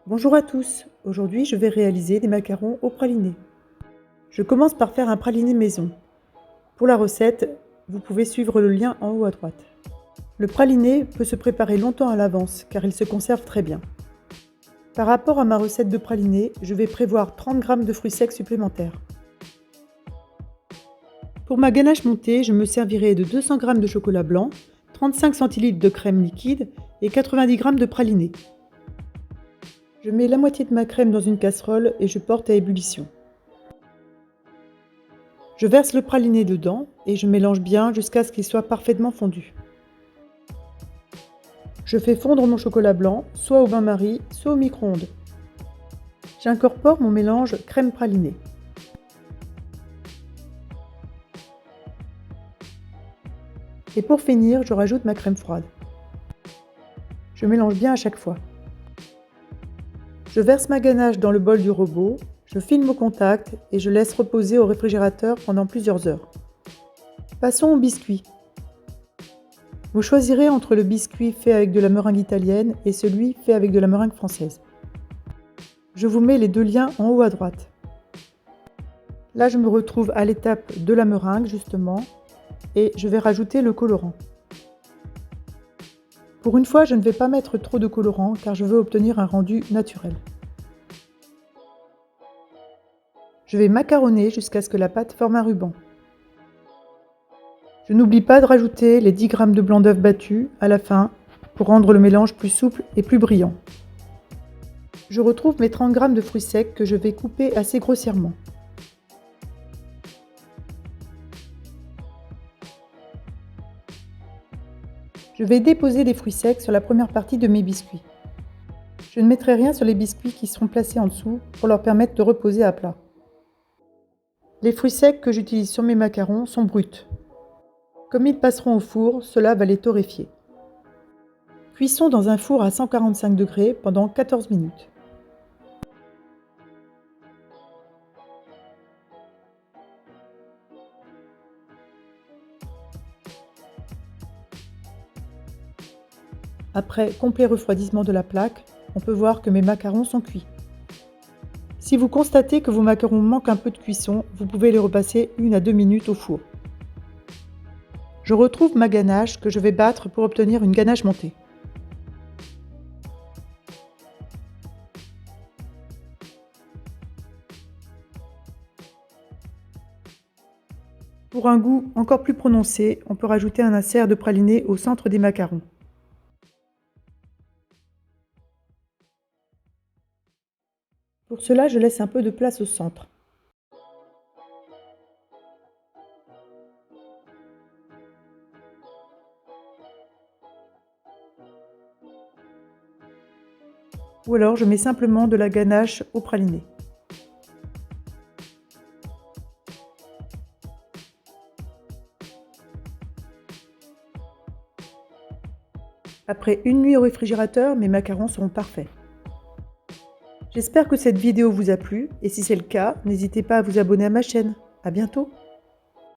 Bonjour à tous, aujourd'hui je vais réaliser des macarons au praliné. Je commence par faire un praliné maison. Pour la recette, vous pouvez suivre le lien en haut à droite. Le praliné peut se préparer longtemps à l'avance car il se conserve très bien. Par rapport à ma recette de praliné, je vais prévoir 30 g de fruits secs supplémentaires. Pour ma ganache montée, je me servirai de 200 g de chocolat blanc, 35 cl de crème liquide et 90 g de praliné. Je mets la moitié de ma crème dans une casserole et je porte à ébullition. Je verse le praliné dedans et je mélange bien jusqu'à ce qu'il soit parfaitement fondu. Je fais fondre mon chocolat blanc, soit au bain-marie, soit au micro-ondes. J'incorpore mon mélange crème pralinée. Et pour finir, je rajoute ma crème froide. Je mélange bien à chaque fois. Je verse ma ganache dans le bol du robot, je filme au contact et je laisse reposer au réfrigérateur pendant plusieurs heures. Passons au biscuit. Vous choisirez entre le biscuit fait avec de la meringue italienne et celui fait avec de la meringue française. Je vous mets les deux liens en haut à droite. Là, je me retrouve à l'étape de la meringue justement et je vais rajouter le colorant. Pour une fois, je ne vais pas mettre trop de colorant car je veux obtenir un rendu naturel. Je vais macaronner jusqu'à ce que la pâte forme un ruban. Je n'oublie pas de rajouter les 10 g de blanc d'œuf battu à la fin pour rendre le mélange plus souple et plus brillant. Je retrouve mes 30 g de fruits secs que je vais couper assez grossièrement. Je vais déposer les fruits secs sur la première partie de mes biscuits. Je ne mettrai rien sur les biscuits qui seront placés en dessous pour leur permettre de reposer à plat. Les fruits secs que j'utilise sur mes macarons sont bruts. Comme ils passeront au four, cela va les torréfier. Cuisson dans un four à 145 degrés pendant 14 minutes. Après complet refroidissement de la plaque, on peut voir que mes macarons sont cuits. Si vous constatez que vos macarons manquent un peu de cuisson, vous pouvez les repasser 1 à 2 minutes au four. Je retrouve ma ganache que je vais battre pour obtenir une ganache montée. Pour un goût encore plus prononcé, on peut rajouter un insert de praliné au centre des macarons. Pour cela, je laisse un peu de place au centre. Ou alors je mets simplement de la ganache au praliné. Après une nuit au réfrigérateur, mes macarons seront parfaits. J'espère que cette vidéo vous a plu et si c'est le cas, n'hésitez pas à vous abonner à ma chaîne. À bientôt!